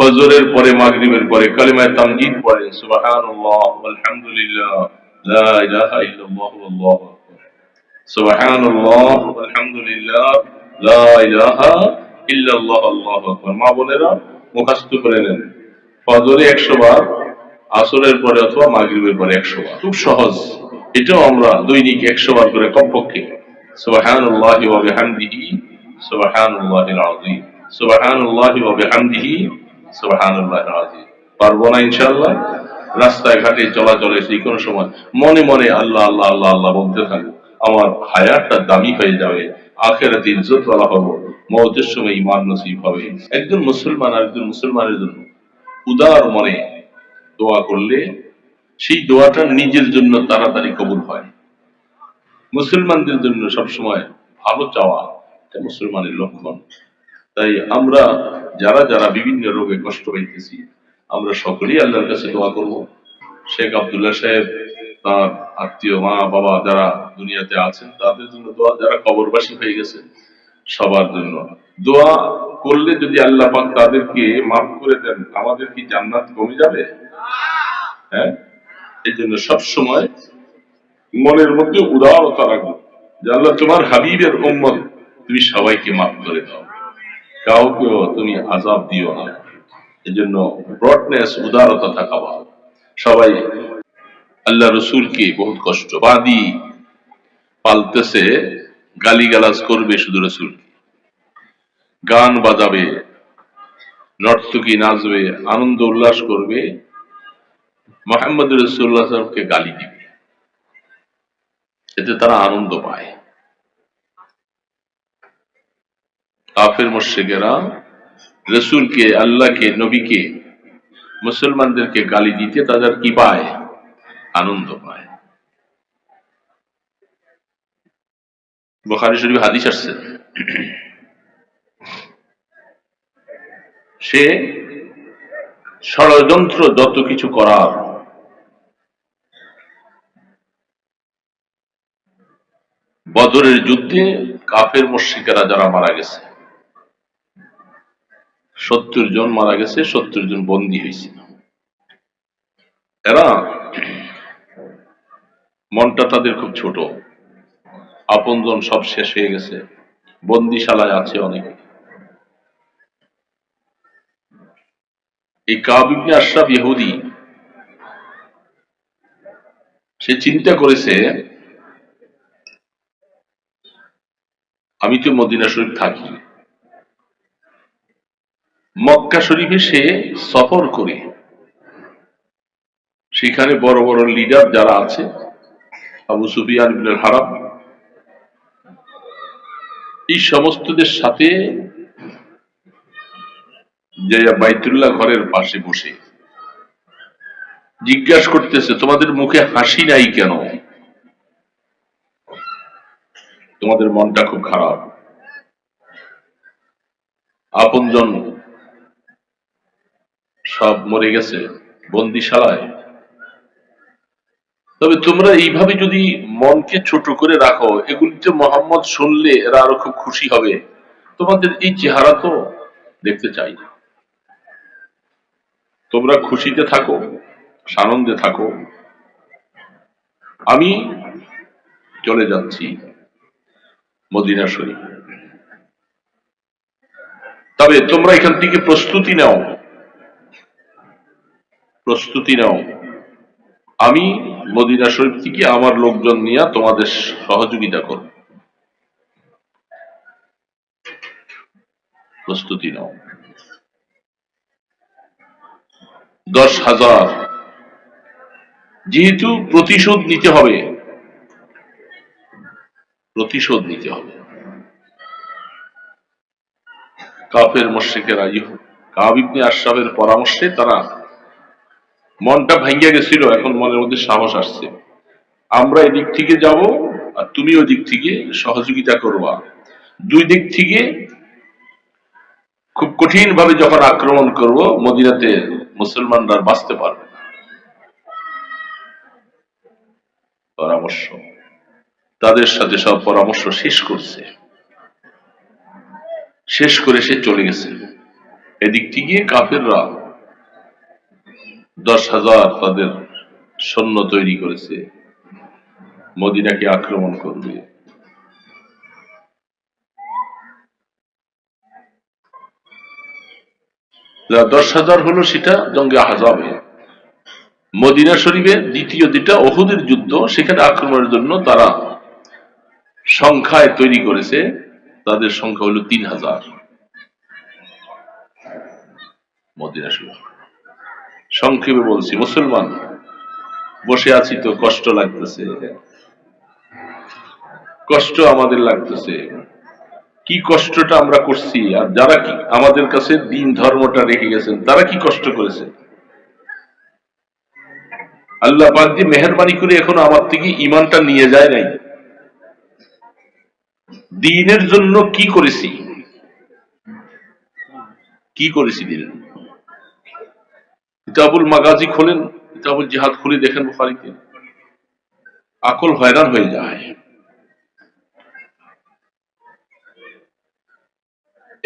ফজরের পরে মাগরিবের পরে কালিমায়ে তামজিদ পড়েন, সুবহানাল্লাহ আলহামদুলিল্লাহ লা ইলাহা ইল্লাল্লাহ আল্লাহু আকবার, সুবহানাল্লাহ আলহামদুলিল্লাহ লা ইলাহা ইল্লাল্লাহ আল্লাহু আকবার। মা বোনেরা মুখস্থ করে নেন, ফজরে 100 বার, আসরের পরে অথবা মাগরিবের পরে 100 বার। খুব সহজ। এটাও আমরা দৈনিক 100 বার করে কমপক্ষে সুবহানাল্লাহি ওয়া বিহামদিহি সুবহানাল্লাহিল আযীম, সুবহানাল্লাহি ওয়া বিহামদিহি সুবহানাল্লাহিল আযীম। পারবো না ইনশাআল্লাহ? রাস্তায় ঘাটে চলাচলে যে কোনো সময় মনে মনে আল্লাহ আল্লাহ আল্লাহ আল্লাহ বলতে থাকো, আমার হায়াতটা দামি হয়ে যাবে, আখিরাতে ইজ্জত ওয়ালা হবো, মওতের সময় ঈমান নসিব হবে। একজন মুসলমান আরেকজন মুসলমানের জন্য উদার মনে দোয়া করলে সেই দোয়াটা নিজের জন্য তাড়াতাড়ি কবুল হয়। মুসলমানদের জন্য সবসময় ভালো চাওয়া এটা মুসলমানের লক্ষণ। তাই আমরা যারা যারা বিভিন্ন রোগে কষ্ট পাইতেছি, আমরা সকলেই আল্লাহর কাছে দোয়া করব। শেখ আব্দুল্লাহ সাহেব, তার আত্মীয় মা বাবা যারা দুনিয়াতে আছেন তাদের জন্য দোয়া, যারা কবরবাসী হয়ে গেছে সবার জন্য দোয়া করলে যদি আল্লাহ পাক তাদেরকে মাফ করে দেন, আমাদের কি জান্নাত কমে যাবে? হ্যাঁ, এই জন্য সবসময় মনের মধ্যে উদারতা রাখবো যে আল্লাহ তোমার হাবিবের উম্মত, তুমি সবাইকে মাফ করে দাও, কাউকেও তুমি আযাব দিও না। এই জন্য ব্রডনেস, উদারতা থাকা ভালো। সবাই আল্লাহ রসুলকে বহুত কষ্ট বাদী পালতেছে, গালিগালাজ করবে শুধু রসুল, গান বাজাবে, নর্তকী নাচবে, আনন্দ উল্লাস করবে, মুহাম্মদ রাসূলুল্লাহকে গালি দিবে, এতে তারা আনন্দ পায়। কাফের মুশরিকেরা রসুলকে, আল্লাহকে, নবীকে, মুসলমানদেরকে গালি দিতে তাদের কি পায়? আনন্দ পায়। বুখারী শরীফে হাদিস আসছে, সে ষড়যন্ত্র যত কিছু করার বদরের যুদ্ধে কাফের মুশরিকেরা যারা মারা গেছে, 70 জন মারা গেছে, 70 জন বন্দী হয়েছিল। এরা মনটা তাদের খুব ছোট, আপনজন সব শেষ হয়ে গেছে, বন্দিশালায় আছে অনেকে। এই কাব ইবনে আশরাফ ইহুদি, সে চিন্তা করেছে আমি তো মদিনা শরীফ থাকি, মক্কা শরীফে সে সফর করে সেখানে বড় বড় লিডার যারা আছে, আবু সুফিয়ান ইবনে হারাব, এই সমস্তদের সাথে যে বাইতুল্লাহ ঘরের পাশে বসে জিজ্ঞাসা করতেছে তোমাদের মুখে হাসি নাই কেন, তোমাদের মনটা খুব খারাপ, আপনজন সব মরে গেছে বন্দিশালায়, তবে তোমরা এইভাবে যদি মনকে ছোট করে রাখো, এগুলিতে মোহাম্মদ শুনলে এরা আরো খুব খুশি হবে, তোমাদের এই চেহারা তো দেখতে চাই না, তোমরা খুশিতে থাকো, আনন্দে থাকো, আমি চলে যাচ্ছি মদিনা শরীফ, তবে তোমরা এখান থেকে প্রস্তুতি নাও, আমি মদিনা শরীফ থেকে আমার লোকজন নিয়ে তোমাদের সহযোগিতা করব, প্রস্তুতি নাও। 10,000 যেহেতু প্রতিশোধ নিতে হবে, কাফের মুশরিকেরা কাব ইবনে আশরাফের পরামর্শে তারা মনটা ভাঙ্গিয়া গেছিল, এখন মনের মধ্যে সাহস আসছে, আমরা এদিক থেকে যাব আর তুমি ওই দিক থেকে সহযোগিতা করবা, দুই দিক থেকে খুব কঠিন ভাবে যখন আক্রমণ করব, মদিনাতে মুসলমানরা বাঁচতে পারবে না। পরামর্শ, তাদের সাথে সব পরামর্শ শেষ করছে, শেষ করে সে চলে গেছে। এদিক থেকে কাফেররা 10,000 তাদের সৈন্য তৈরি করেছে, মদিনাকে আক্রমণ করবে। 10,000 হলো সেটা জঙ্গে আহজাবে। মদিনা শরীফে দ্বিতীয় যেটা উহুদের যুদ্ধ, সেখানে আক্রমণের জন্য তারা সংখ্যায় তৈরি করেছে, তাদের সংখ্যা হলো 3,000 মদিনা শরীফ। সংক্ষেপে বলছি, মুসলমান বসে আছি তো কষ্ট লাগতেছে, কষ্ট আমাদের লাগতেছে। কি কষ্টটা আমরা করছি, আর যারা কি আমাদের কাছে দিন ধর্মটা রেখে গেছেন তারা কি কষ্ট করেছে। আল্লাহ পাক যে মেহেরবানি করে এখনো আমার থেকে ইমানটা নিয়ে যায় নাই। দিনের জন্য কি করেছি, কি করেছি দিনের। কিতাবুল মাগাজি খোলেন, কিতাবুল জিহাদ খুলে দেখেন বুখারীতে, আকল হয়রান হয়ে যায়।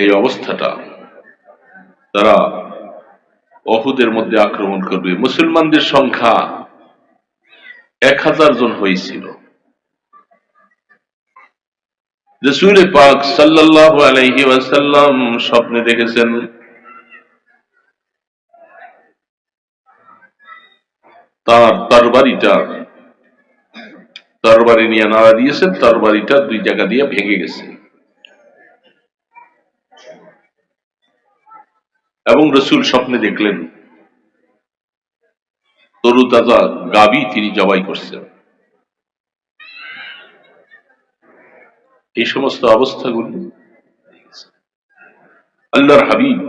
এই অবস্থাটা, তারা উহুদের মধ্যে আক্রমণ করবে। মুসলমানদের সংখ্যা 1000 জন হয়েছিল। রাসূল পাক সাল্লাল্লাহু আলাইহি ওয়াসাল্লাম স্বপ্নে দেখেছেন তার তরবারি নিয়ে নাড়া দিয়েছেন, তরবারিটা 2 জায়গা দিয়ে ভেঙে গেছে, এবং রাসূল স্বপ্নে দেখলেন তরুতাজা গাবী তিনি জবাই করছেন। এই সমস্ত অবস্থাগুলি আল্লাহর হাবিব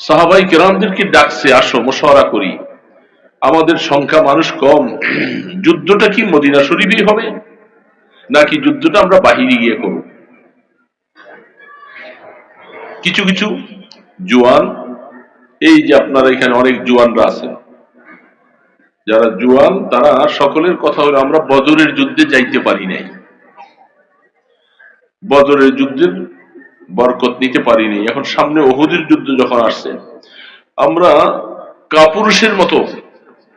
সাহাবায়ে কেরামদেরকে ডাকছে, আসো মুশাওয়ারা করি, আমাদের সংখ্যা মানুষ কম, যুদ্ধটা কি মদিনা শরীফেই হবে নাকি যুদ্ধটা আমরা বাহিরে গিয়ে করব। কিছু কিছু জোয়ান, এই যে আপনারা এখানে অনেক জোয়ানরা আছেন, যারা জোয়ান, তারা সকলের কথা হলো আমরা বদরের যুদ্ধে যাইতে পারি নাই, বদরের যুদ্ধের বরকত নিতে পারি নাই। এখন সামনে উহুদের যুদ্ধ যখন আসছে, আমরা কাপুরুষের মতো,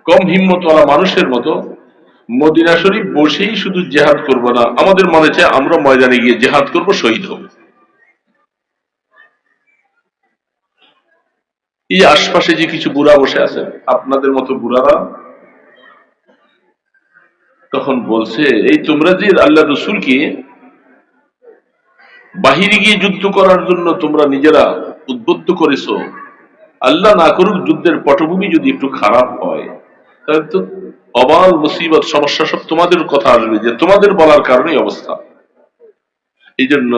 কম হিম্মতওয়ালা মানুষের মতো মদিনা শরীফ বসেই শুধু জেহাদ করব না, আমাদের মনে চায় আমরা ময়দানে গিয়ে জেহাদ করব, শহীদ হব। এই আশপাশে যে কিছু বুড়া বসে আছে, আপনাদের মতো বুড়ারা তখন বলছে, এই তোমরা যে আল্লাহ রসুলকে বাহিরে গিয়ে যুদ্ধ করার জন্য তোমরা নিজেরা উদ্বুদ্ধ করেছো, আল্লাহ না করুক যুদ্ধের পটভূমি যদি একটু খারাপ হয়, তাহলে তো অবাল মুসিবত সমস্যা সব তোমাদের কথা আসবে, যে তোমাদের বলার কারণেই অবস্থা। এই জন্য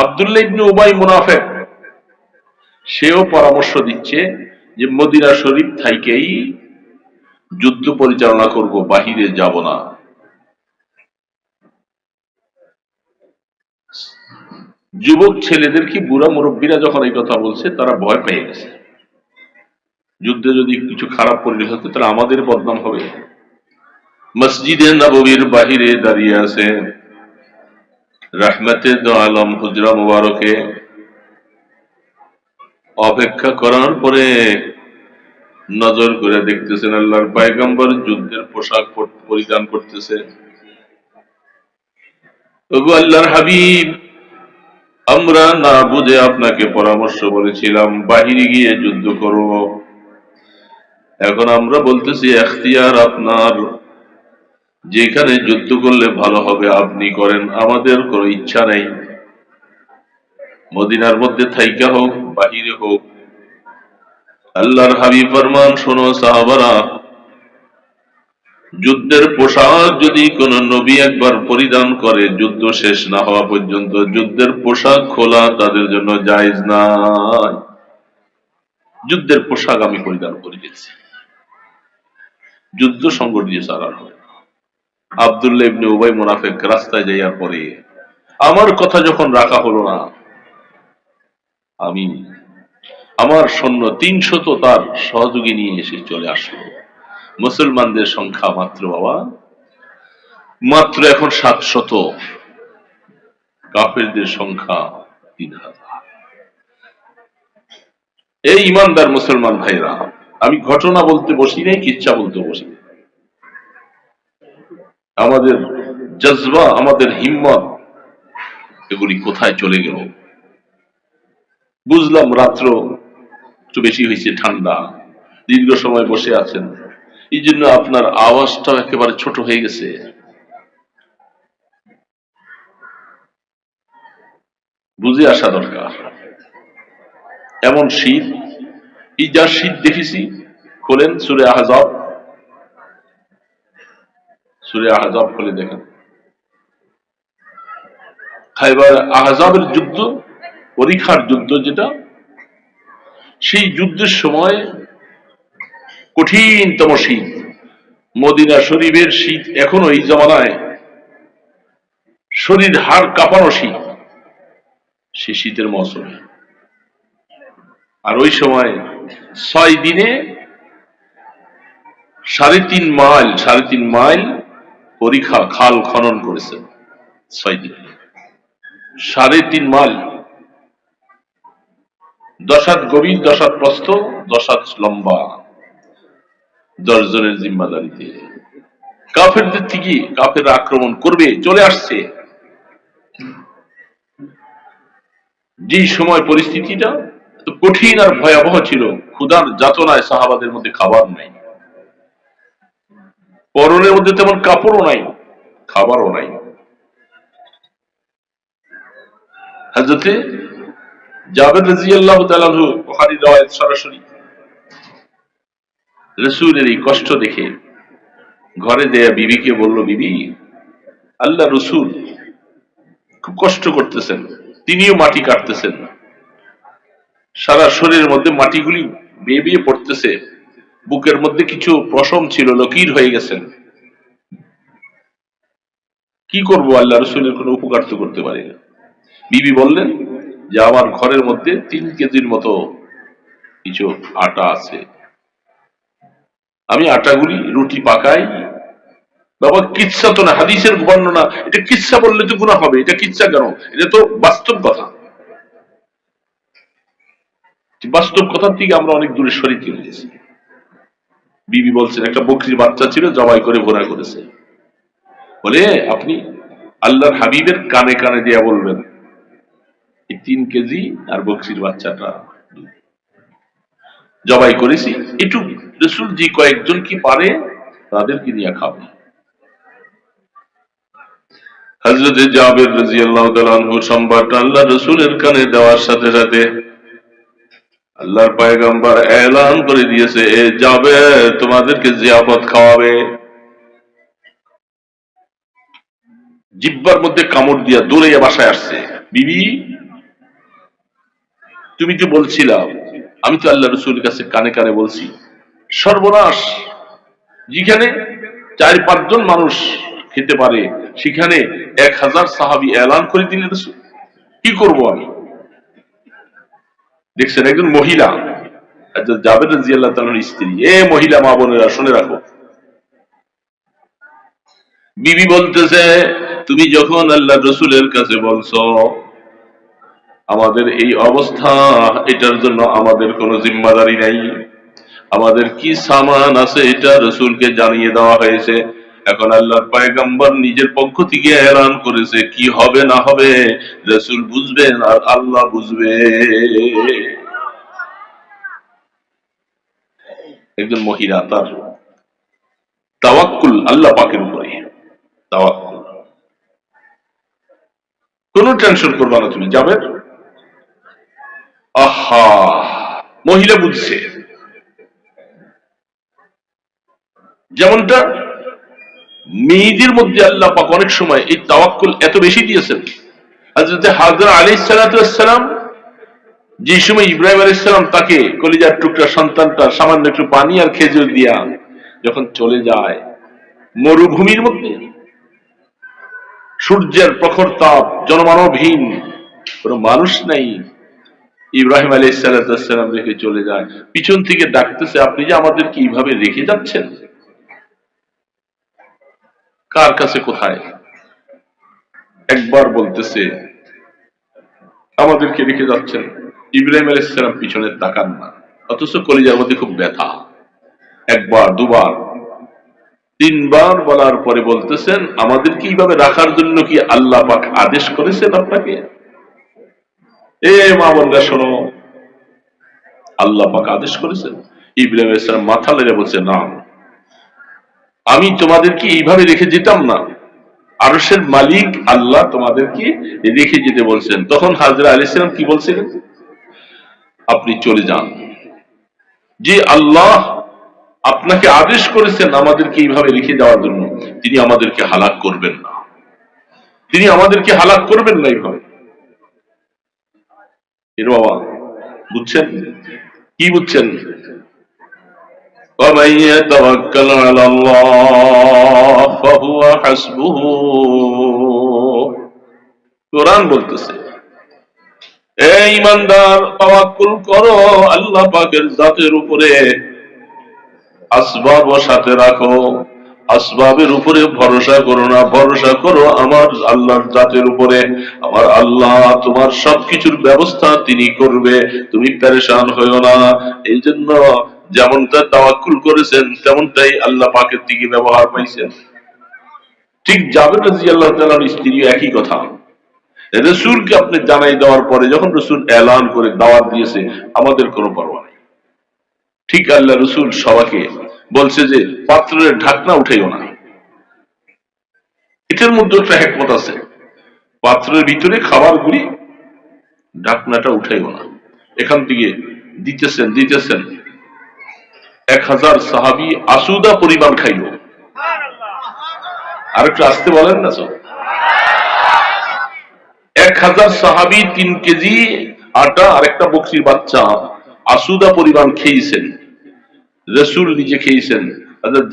আব্দুল্লাহ ইবনে উবাই মুনাফিক, সেও পরামর্শ দিচ্ছে যে মদিনা শরীফ থাইকেই যুদ্ধ পরিচালনা করব, বাহিরে যাব না। যুবক ছেলেদেরকে বুড়া মুরব্বীরা যখন এই কথা বলছে, তারা ভয় পেয়ে গেছে, যুদ্ধে যদি কিছু খারাপ পরিবেশ হতো তাহলে আমাদের বদনাম হবে। মসজিদে নববীর বাহিরে দাঁড়িয়ে আছে রাহমাতে দো আলম হুজরা মুবারকে, অপেক্ষা করার পরে নজর করে দেখতেছেন আল্লাহর পয়গম্বর যুদ্ধের পোশাক পরিধান করতেছে। ওগো আল্লাহর হাবিব, আমরা না বুঝে আপনাকে পরামর্শ বলেছিলাম বাহিরে গিয়ে যুদ্ধ করব, এখন আমরা বলতেছি এখতিয়ার আপনার, যেখানে যুদ্ধ করলে ভালো হবে আপনি করেন, আমাদের কোনো ইচ্ছা নেই, মদিনার মধ্যে থাইকা হোক বাহিরে হোক। আল্লাহর হাবিব ফরমান, শোনো সাহাবারা, যুদ্ধের পোশাক যদি কোন নবী একবার পরিধান করে, যুদ্ধ শেষ না হওয়া পর্যন্ত যুদ্ধের পোশাক খোলা তাদের জন্য জায়েজ নাই। যুদ্ধের পোশাক আমি পরিধান করে গেছি, যুদ্ধ সংগঠিত চালানো হয়। আব্দুল্লাহ ইবনে উবাই মুনাফিক রাস্তায় যাইয়ার পরে, আমার কথা যখন রাখা হলো না, আমি আমার সৈন্য 300 তার সহযোগী নিয়ে এসে চলে আসলো। মুসলমানদের সংখ্যা মাত্র বাবা এখন 700, কাফেরদের সংখ্যা 3000। এই ইমানদার মুসলমান ভাইরা, আমি ঘটনা বলতে বসি নাই, কিচ্ছা বলতে বসি। আমাদের জজবা, আমাদের হিম্মত, এগুলি কোথায় চলে গেল? বুঝলাম রাত্র একটু বেশি হয়েছে, ঠান্ডা, দীর্ঘ সময় বসে আছেন, এই জন্য আপনার আওয়াজটাও একেবারে ছোট হয়ে গেছে। বুঝে আসা দরকার। এমন শীত, এই যা শীত দেখেছি, খোলেন সূরা আহজাব, সূরা আহজাব খুলে দেখেন। খাইবার আহজাবের যুদ্ধ, পরীক্ষার যুদ্ধ যেটা, সেই যুদ্ধের সময় কঠিনতম শীত, মদিনা শরীফের শীত এখনো এই জমানায় শরীর হাড় কাঁপানো শীত, সে শীতের মৌসুমে। আর ওই সময় 6 দিনে 3.5 মাইল পরীক্ষা খাল খনন করেছেন। 6 দিনে 3.5 মাইল, 10 হাত গভীর, 10 হাত প্রস্থ, 10 হাত লম্বা, 10 জনের জিম্মাদারিতে। কাফেরদের থেকে, কাফেররা আক্রমণ করবে, চলে আসছে। যে সময় পরিস্থিতিটা কঠিন আর ভয়াবহ ছিল, ক্ষুধার যাতনায় সাহাবাদের মধ্যে খাবার নাই, পরনের মধ্যে তেমন কাপড়ও নাই, খাবারও নাই। হযরতে জাবের রাদিয়াল্লাহু তাআলা আনহু, বুখারী riwayat, সরাসরি রাসূলের এই কষ্ট দেখে ঘরে দেয়া বিবিকে বলল, বিবি, আল্লাহ রাসূল খুব কষ্ট করতেছেন, তিনিও মাটি কাটতেছেন, সারা শরীরের মধ্যে মাটিগুলি বেয়ে বেয়ে পড়তেছে, বুকের মধ্যে কিছু পশম ছিল, লকির হয়ে গেছেন, কি করব? আল্লাহ রসুলের কোনো উপকার তো করতে পারি না। বিবি বললেন যে আমার ঘরের মধ্যে 3 কেজির মতো কিছু আটা আছে, আমি আটাগুলি রুটি পাকাই। বাবা, কিচ্ছা তো না, হাদিসের বর্ণনা, এটা কিচ্ছা বললে তো গুনাহ হবে, এটা কিচ্ছা কেন? এটা তো বাস্তব কথা। বাস্তব কথার থেকে আমরা অনেক দূরে সরে চলে গেছি। বিবি বলছেন একটা বকরির বাচ্চা ছিল, জবাই করে ভোরা করেছে, বলে আপনি আল্লাহর হাবিবের কানে কানে দিয়া বলবেন এই 3 কেজি আর বকরির বাচ্চাটা জবাই করেছি, একটু রসুল জি কয়েকজন কি পারে তাদেরকে নিয়ে খাবে। হযরত জাবের রাদিয়াল্লাহু তাআলা আনহু সংবাদটা আল্লাহ রসুলের কানে দেওয়ার সাথে সাথে আল্লাহর পয়গম্বর এলান করে দিয়েছে, এ জাবের তোমাদেরকে জিয়াফত খাওয়াবে। জিহ্বার মধ্যে কামড় দিয়া দৌড়ে বাসায় আসছে, বিবি তুমি তো বলছিলা, আমি তো আল্লাহ রসুলের কাছে কানে কানে বলছি, সর্বনাশ, যেখানে 4-5 জন মানুষ খেতে পারে সেখানে 1000 সাহাবী এলান করে দিলেন রসুল, কি করব আমি? দেখছেন একজন মহিলা, জাবের রাদিয়াল্লাহু তাআলার স্ত্রী, এ মহিলা মা বোনেরা শুনে রাখো, বিবি বলতেছে তুমি যখন আল্লাহ রসুলের কাছে বলছো আমাদের এই অবস্থা, এটার জন্য আমাদের কোনো জিম্মাদারি নাই, আমাদের কি সামান আছে এটা রসুলকে জানিয়ে দেওয়া হয়েছে, এখন আল্লাহর পয়গম্বর নিজের পক্ষ থেকে এলান করেছে, কি হবে না হবে রসুল বুঝবেন আর আল্লাহ বুঝবে। একজন মহিলা তার তাওয়াক্কুল আল্লাহ পাকের উপরে, তাওয়াক্কুল, কোনো টেনশন করবা না তুমি, যাবে। আহা, মহিলা বুঝছে, যেমনটা মেয়েদের মধ্যে আল্লাহ পাক অনেক সময় এই তাওয়াক্কুল এত বেশি দিয়েছেন। হযরত হাজরা আলাইহিস সালাতু ওয়াস সালাম, যে সময় ইব্রাহিম আলাইহিস সালাম তাকে কলিজার টুকরা সন্তানটা সামান্য একটু পানি আর খেজুর দিয়া যখন চলে যায় মরুভূমির মধ্যে, সূর্যের প্রখর তাপ, জনমানবহীন, কোনো মানুষ নাই, ইব্রাহিম আলাইহিস সালাতু ওয়াস সালাম রেখে চলে যায়, পিছন থেকে ডাকতেছে, আপনি যে আমাদেরকে এইভাবে রেখে যাচ্ছেন, কার কাছে, কোথায়? একবার বলতেছে আমাদেরকে রেখে যাচ্ছেন, ইব্রাহিম আলাইহিস সালাম পিছনে তাকান না, অথচ কলিজার মধ্যে খুব ব্যথা। একবার, দুবার, তিনবার বলার পরে বলতেছেন, আমাদেরকে এইভাবে রাখার জন্য কি আল্লাহ পাক আদেশ করেছেন আপনাকে? এ মা বোনরা শোনো, আল্লাহ পাক আদেশ করেছেন? ইব্রাহিম আলাইহিস সালাম মাথা নেড়ে বলছে, না, আমি তোমাদেরকে এইভাবে রেখে যেতাম না, আরশের মালিক আল্লাহ তোমাদেরকে রেখে যেতে বলছেন। তখন হাজরা আলাইহিস সালাম কি বলছিলেন? আপনি চলে যান, যে আল্লাহ আপনাকে আদেশ করেছেন আমাদেরকে এইভাবে রেখে যাওয়ার জন্য, তিনি আমাদেরকে হালাক করবেন না, তিনি আমাদেরকে হালাক করবেন না এইভাবে। এর বাবা বুঝছেন? কি বুঝছেন? ومن يتوكل على الله فهو حسبه। কোরআন বলতেছে, এ ঈমানদার, তাওয়াক্কুল করো আল্লাহ পাকের জাতের উপরে, আসবাব সাথে রাখো, আসবাবের উপরে ভরসা করো না, ভরসা করো আমার আল্লাহর জাতের উপরে। আমার আল্লাহ তোমার সবকিছুর ব্যবস্থা তিনি করবে, তুমি পেরেশান হইও না। এই জন্য যেমনটা তাওয়াক্কুল করেছেন তেমনটাই আল্লাহ পাকের দিকে ব্যবহার পাইছেন। ঠিক জাবের রাদিয়াল্লাহু তাআলার স্ত্রী একই কথা রাসূলকে আপনি জানাই দেওয়ার পরে যখন রাসূল এলান করে দাওয়াত দিয়েছে, আমাদের কোনো পরোয়া নেই। ঠিক আল্লাহ রাসূল সবাইকে বলছে যে পাত্রের ঢাকনা উঠাইও না। এটার মধ্যে একটা হিকমত আছে, পাত্রের ভিতরে খাবারগুলি ঢাকনাটা উঠাইও না। এখান থেকে দিতেছেন 1000 সাহাবী আসুদা পরিমাণ খাইল। আর একটু আসতে বলেন না স্যার। 1000 সাহাবী 3 কেজি আটা আর একটা বকরির বাচ্চা আসুদা পরিমাণ খেয়েছেন, রাসূল নিজে খেয়েছেন।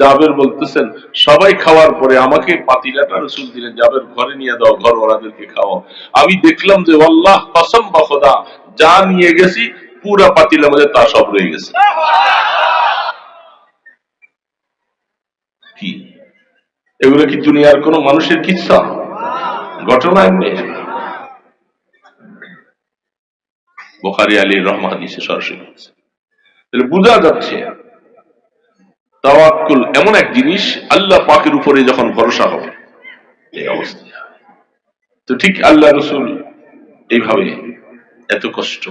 জাবের বলতেছেন, সবাই খাওয়ার পরে আমাকে পাতিলাটা রাসূল দিলেন, জাবের ঘরে নিয়ে দাও, ঘর ওরাদেরকে খাওয়াও। আমি দেখলাম যে আল্লাহ কসম বা খোদা, যা নিয়ে গেছি পুরা পাতিলার মধ্যে তা সব রয়ে গেছে। কি এগুলো কি দুনিয়ার কোন মানুষের কিচ্ছা? ঘটনা এমনি। বুখারী আলী রহমান হাদিসে সরাসরি বলছে। তাহলে বোঝা যাচ্ছে তাওয়াক্কুল এমন এক জিনিস, আল্লাহ পাকের উপরে যখন ভরসা হবে এই অবস্থা। তো ঠিক আল্লাহ রাসূল এইভাবে এত কষ্ট,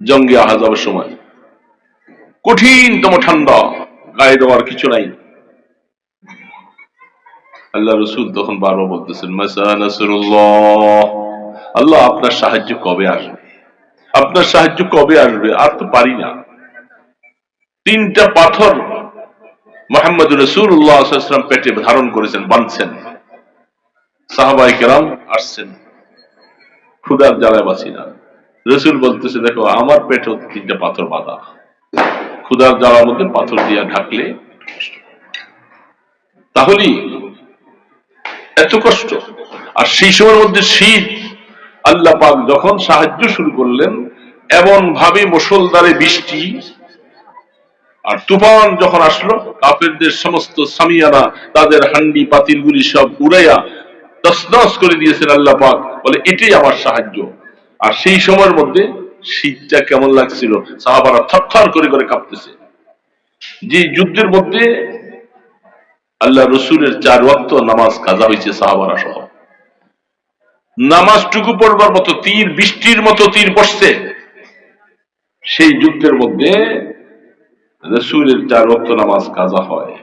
জঙ্গে আহজাবের সময় কঠিনতম ঠান্ডা, গায়ে দেওয়ার কিছু নাই, আল্লাহ রাসূল তখন বারবার বলতেছেন, মাসা নাসরুল্লাহ, আল্লাহ আপনার সাহায্য কবে আসবে, আপনার সাহায্য কবে আসবে, আর তো পারি না। 3টা পাথর মুহাম্মদ রাসূলুল্লাহ সাল্লাল্লাহু আলাইহি ওয়াসাল্লাম পেটে ধারণ করেছেন, বাঁধছেন। সাহাবায়ে কেরাম আসছেন, ক্ষুধার জ্বালায় বাঁচি না। রাসূল বলতেছে, দেখো আমার পেটে 3টা পাথর বাঁধা, ক্ষুধার জ্বালার মধ্যে পাথর দিয়া ঢাকলে তাহলে এত কষ্ট। আর সেই সময়ের মধ্যে শীত, আল্লাহ পাক যখন সাহায্য শুরু করলেন, এমন ভাবে মুষলধারে বৃষ্টি আর তুফান যখন আসলো, কাফেরদের সমস্ত সামিয়ানা, তাদের হান্ডি পাতিলগুলি সব উড়াইয়া তছনছ করে দিয়েছেন আল্লাহ পাক। বলে এটাই আমার সাহায্য। আর সেই সময়ের মধ্যে শীতটা কেমন লাগছিল, সাহাবারা থরথর করে করে কাঁপতেছে। যে যুদ্ধের মধ্যে আল্লাহ রসুলের 4 ওয়াক্ত নামাজ কাজা হয়েছে সাহাবারা সহ, নামাজটুকু পড়বার মতো তীর, বৃষ্টির মতো তীর পড়ছে, সেই যুদ্ধের মধ্যে রসুলের 4 ওয়াক্ত নামাজ কাজা হয়।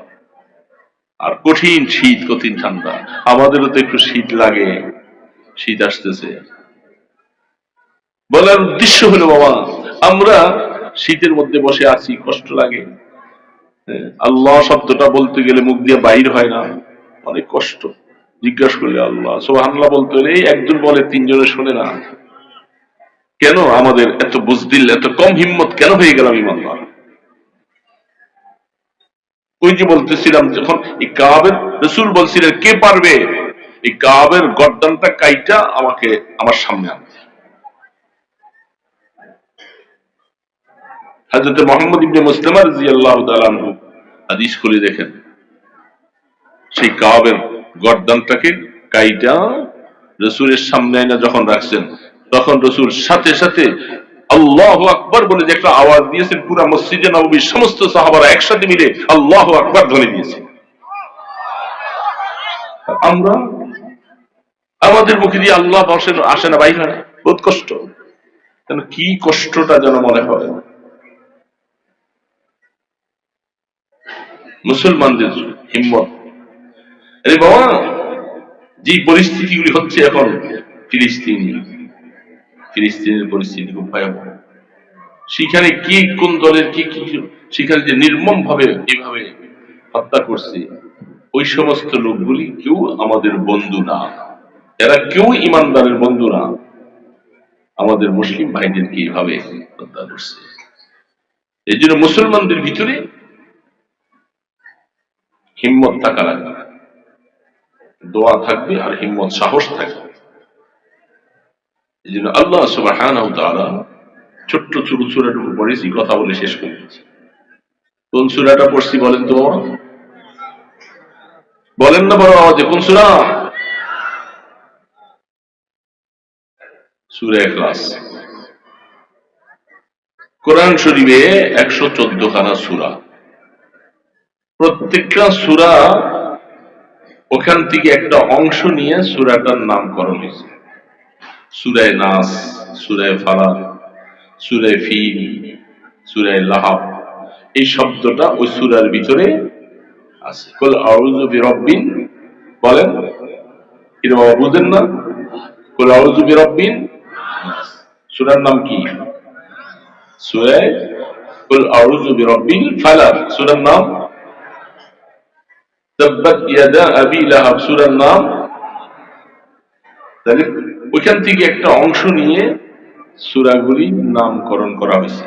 আর কঠিন শীত, কঠিন ঠান্ডা। আমাদেরও তো একটু শীত লাগে, শীত আসতেছে। বলার উদ্দেশ্য হলো, বাবা আমরা শীতের মধ্যে বসে আছি, কষ্ট লাগে। আল্লাহ শব্দটা বলতে গেলে মুখ দিয়ে বাইর হয় না, অনেক কষ্ট। জিজ্ঞাসা করলে আল্লাহ সুবহানাল্লাহ বলতে হলে একজন বলে 3 জনে শোনে না। কেন আমাদের এত বুজদিল, এত কম হিম্মত কেন হয়ে গেলাম ইমানদার? ওই যে বলতেছিলাম, যখন এই কাবের রাসূল বলছিলেন কে পারবে এই কাবের গর্দানটা কাইটা আমাকে আমার সামনে আনতে। হযরত মুহাম্মদ ইবনে মুসলিমা রাদিয়াল্লাহু তাআলা আনহু হাদিস খুলে দেখেন, সেই কাবের গর্দানটাকে কাইটা রাসূলের সামনে এনে যখন রাখছেন, তখন রাসূল সাথে সাথে আল্লাহু আকবার বলে যে একটা আওয়াজ দিয়েছেন, পুরা মসজিদে নববীর সমস্ত সাহাবারা একসাথে মিলে আল্লাহু আকবার ধ্বনি দিয়েছে। আমরা আমাদের মুখে দিয়ে আল্লাহ আসে না, বাইরে না, বহুত কষ্ট। কেন কি কষ্টটা যেন মনে হয় মুসলমানদের হিম্মত। আরে বাবা, যে পরিস্থিতিগুলি হচ্ছে এখন ফিলিস্তিনের পরিস্থিতি খুব ভয়াবহ। সেখানে কি কোন দলের কি কি সেখানে যে নির্মম ভাবে এভাবে হত্যা করছে, ওই সমস্ত লোকগুলি কেউ আমাদের বন্ধু না, এরা কেউ ইমানদারের বন্ধু না। আমাদের মুসলিম ভাইদেরকে এইভাবে হত্যা করছে। এই জন্য মুসলমানদের ভিতরে হিম্মত থাকা লাগবে, দোয়া থাকবে আর হিম্মত সাহস থাকবে। এই জন্য আল্লাহ সুবহানাহু ওয়া তাআলা ছোট্ট ছোট সূরাটুকু পড়েছি, কথা বলে শেষ করে দিচ্ছি। কোন সূরাটা পড়ছি বলেন তো? বলেন না বড় আওয়াজে, কোন সূরা? সূরা ইখলাস। কোরআন শরীফে 114 খানা সূরা, প্রত্যেকটা সূরা ওখান থেকে একটা অংশ নিয়ে সূরাটার নামকরণ হয়েছে। সূরায়ে নাস, সূরায়ে ফালাক, সূরায়ে ফিল, সূরায়ে লাহাব, এই শব্দটা ওই সূরার ভিতরে আছে। কুল আউযু বিরাব্বিন, বলেন কিরকম বুঝেন না? কুল আউযু বিরাব্বিন নাস, সূরার নাম কি? সূরা কুল আউযু বিরাব্বিল ফালাক, সূরার নাম তাব্বাত ইয়াদা আবি লাহাব, সূরার নাম। তাহলে ওইখান থেকে একটা অংশ নিয়ে সূরাগুলি নামকরণ করা হয়েছে।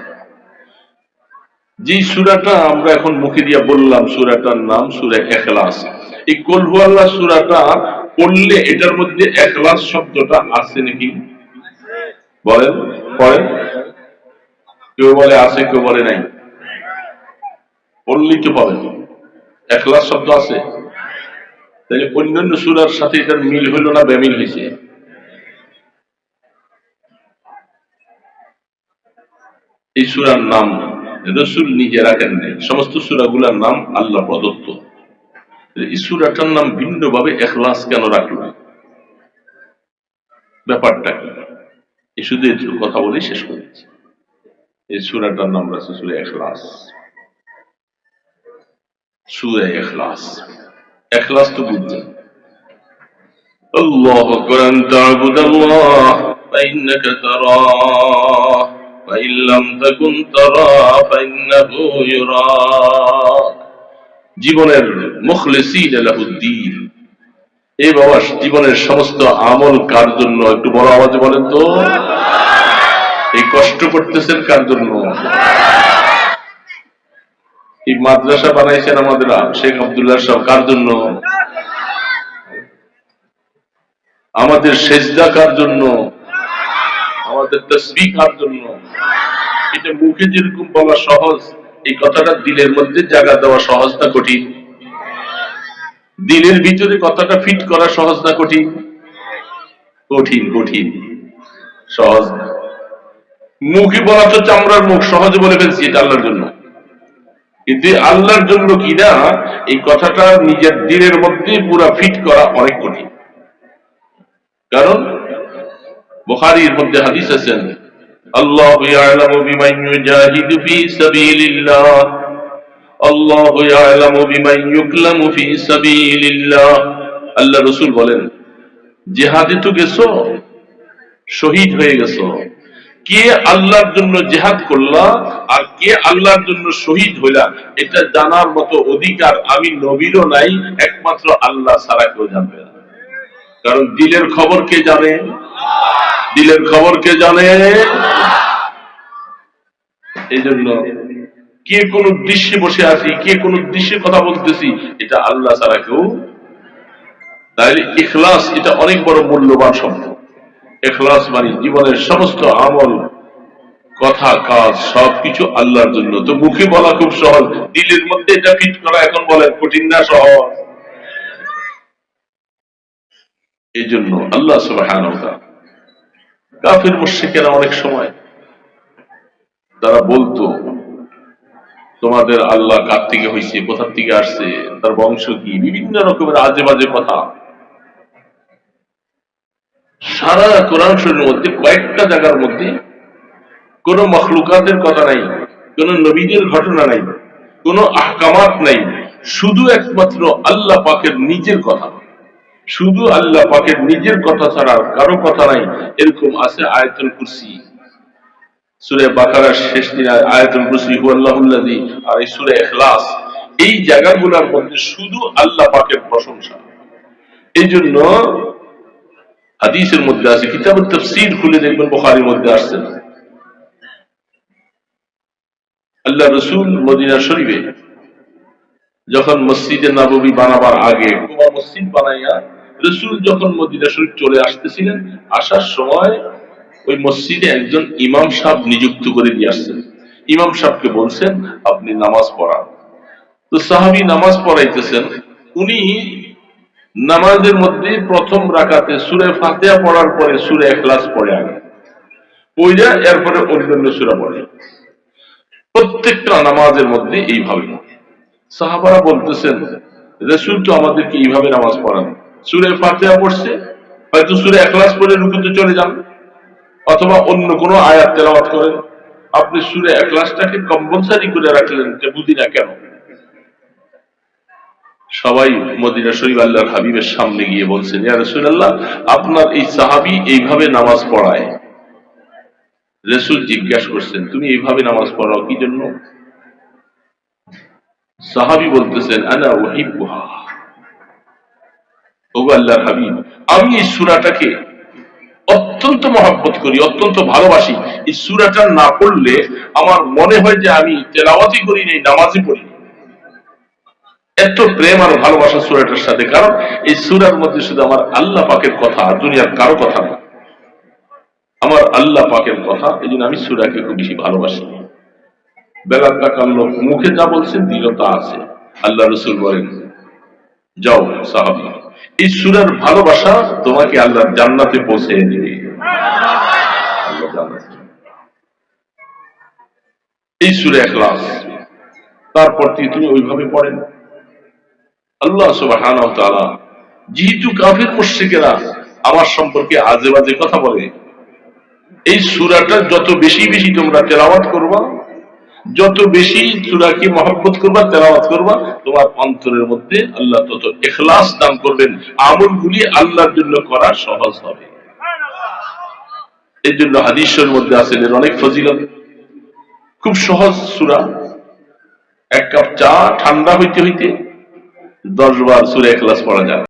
যে সূরাটা আমরা এখন মুখে দিয়া বললাম, সূরাটার নাম সূরা ইখলাস। এই কুল হুয়াল্লাহ সূরাটা পড়লে এটার মধ্যে ইখলাস শব্দটা আছে নাকি? বলেন, পড়েন। কেউ বলে আছে, কেউ বলে নাই। পড়লেই তো পাবেন ইখলাস শব্দ আছে। তাহলে অন্যান্য সূরার সাথে এটার মিল হইল না বেমিল হয়েছে? এই সূরার নাম রাসূল নিজে রাখেন নাই, সমস্ত সূরাগুলোর নাম আল্লাহ প্রদত্ত। এই সূরাটার নাম ভিন্নভাবে ইখলাস কেন রাখলো? ব্যাপারটা কি? এই শুধু একটু কথা বলে শেষ করেছি। এই সূরাটার নাম রাখছে সূরা ইখলাস। সূরা ইখলাস, ইখলাস তো বুঝছেন। আল্লাহু আকবার, তা'বুদাল্লাহ ফাইন্নাকা তারাহ ওয়া ইন লাম তাকুন তারাহ ফাইন্নাহু ইয়ারাক। জীবনের মুখলিসিন লাহুদ্দিন। এই বাবা, জীবনের সমস্ত আমল কার জন্য? একটু বড় আওয়াজে বলেন তো। এই কষ্ট করতেছেন কার জন্য? এই মাদ্রাসা বানাইছেন আমাদের শেখ আব্দুল্লাহ সাহেব, কার জন্য? আমাদের সেজদা কার জন্য? আমাদের তাসবিহ কার জন্য? এটা মুখে যেরকম বলা সহজ, এই কথাটা দিলের মধ্যে জায়গা দেওয়া সহজ না কঠিন? দিলের ভিতরে কথাটা ফিট করা সহজ না কঠিন? কঠিন, কঠিন, সহজ না। মুখে বলা তো চামড়ার মুখ, সহজে বলে ফেলছি এটা আল্লাহর জন্য। কিন্তু আল্লাহর জন্য কিনা এই কথাটা নিজের দিলের মধ্যে পুরা ফিট করা অনেক কঠিন। কারণ বুখারীর মধ্যে হাদিস আছেন, আল্লাহু ইয়ালামু বিমান ইউজাহিদু ফি সাবিলিল্লাহ, আল্লাহু ইয়ালামু বিমান ইউকলামু ফি সাবিলিল্লাহ। আল্লাহ রাসূল বলেন, জিহাদে তো গেছো, শহীদ হয়ে গেছো, কে আল্লাহর জন্য জিহাদ করলা আর কে আল্লাহর জন্য শহীদ হইলা, এটা জানার মতো অধিকার আমি নবীরও নাই, একমাত্র আল্লাহ ছাড়া কেউ জানবে না। কারণ দিলের খবর কে জানে? দিলের খবর কে জানে? এই জন্য কে কোন উদ্দেশ্যে বসে আছি, কে কোন উদ্দেশ্যে কথা বলতেছি, এটা আল্লাহ ছাড়া কেউ। তাহলে ইখলাস এটা অনেক বড় মূল্যবান শব্দ। ইখলাস মানে জীবনের সমস্ত আমল, কথা, কাজ সবকিছু আল্লাহর জন্য। তো মুখে বলা খুব সহজ, দিলের মধ্যে এটা ফিট করা এখন বলেন কঠিন না সহজ? এই জন্য আল্লাহ সুবহানাহু ওয়া তাআলা কাফির মুশরিকেরা অনেক সময় তারা বলতো তোমাদের আল্লাহ কার থেকে হয়েছে, কোথা থেকে আসছে, তার বংশ কি, বিভিন্ন রকমের আজে বাজে কথা। সারা কোরআন শরীফের মধ্যে কয়েকটা জায়গার মধ্যে কোন মখলুকাতের কথা নাই, কোন নবীদের ঘটনা নাই, কোন আহকামাত নাই, শুধু একমাত্র আল্লাহ পাকের নিজের কথা। শুধু আল্লাহ পাকের নিজের কথা ছাড়া কারো কথা নাই। এরকম আছে আয়াতুল কুরসি, সূরা বাকারার শেষ দিন আয়াতুল কুরসি হুয়াল্লাহুল্লাযী, আর এই সূরা ইখলাস, এই জায়গাগুলোর মধ্যে শুধু আল্লাহ পাকের প্রশংসা। এই জন্য হাদিসের মধ্যে আছে, কিতাবুত তাফসীর খুলে দেখবেন বুখারীর মধ্যে আসছে, আল্লাহ রাসূল মদিনা শরীফে যখন মসজিদে নববী বানাবার আগে কুবা মসজিদ বানাইয়া রাসূল যখন মদিনা শরীফ চলে আসতেছিলেন, আসার সময় ওই মসজিদে একজন ইমাম সাহেব নিযুক্ত করে দিয়ে আসছেন। ইমাম সাহেবকে বলছেন আপনি নামাজ পড়ান। তো সাহাবী নামাজ পড়াইতেছেন, উনি নামাজের মধ্যে প্রথম রাকাতে সূরা ফাতিহা পড়ার পরে সূরা ইখলাস পড়ে আগে, পড়ে এরপরে অন্যান্য সূরা পড়ে। প্রত্যেকটা নামাজের মধ্যে এইভাবে। সাহাবারা বলতেছেন রাসূল তো আমাদেরকে এইভাবে নামাজ পড়ান, সূরা ফাতিহা পড়ছে, হয়তো সূরা ইখলাস পড়ে রুকুতে চলে যান, অথবা অন্য কোনো আয়াত তেলাওয়াত করেন। আপনি সূরা ইখলাসটাকে কম্পালসারি করে রাখলেন, যে বুঝি না কেন? সবাই মদিনা শরীফ আল্লাহর হাবিবের সামনে গিয়ে বলছেন, ইয়া রাসূলুল্লাহ, আপনার এই সাহাবী এইভাবে নামাজ পড়ায়। রাসূল জিজ্ঞাসা করছেন তুমি এইভাবে নামাজ পড়াও কি জন্য? সাহাবী বলতেছেন আনা উহিব্বুহা, ওগো আল্লাহর হাবিব, আমি এই সূরাটাকে অত্যন্ত মহব্বত করি, অত্যন্ত ভালোবাসি। এই সূরাটা না পড়লে আমার মনে হয় যে আমি তেলাওয়াতই করি নাই, নামাজই পড়ি। এত প্রেম আর ভালোবাসা সূরাটার সাথে, কারণ এই সূরার মধ্যে শুধু আমার আল্লাহ পাকের কথা, দুনিয়ার কারো কথা না, আমার আল্লাহ পাকের কথা। এই জন্য আমি সূরাকে খুব বেশি ভালোবাসি। বেলাল তাকাল্লুফ, মুখে যা বলছেন দিলে তা আছে। আল্লাহ রাসূল বলেন যাও সাহাবী, এই সূরার ভালোবাসা তোমাকে আল্লাহর জান্নাতে পৌঁছে দিবে। আল্লাহ জান্নাত, এই সূরা ইখলাস, তারপর তুমি ওইভাবে পড়েন। আল্লাহ সুবহানাহু ওয়া তাআলা যেহেতু কাফির মুশরিকেরা আমার সম্পর্কে আজে বাজে কথা বলে, এই সূরাটা যত বেশি বেশি তোমরা তেলাওয়াত করবা, যত বেশি সূরাকে মহব্বত করবা, তেলাওয়াত করবা, তোমার অন্তরের মধ্যে আল্লাহ তত ইখলাস দান করবেন, আমলগুলি আল্লাহর জন্য করা সহজ হবে। এই জন্য হাদিসের মধ্যে আছে এর অনেক ফজিলত। খুব সহজ সূরা, এক কাপ চা ঠান্ডা হইতে হইতে 10 বার সূরা ইখলাস পড়া যায়।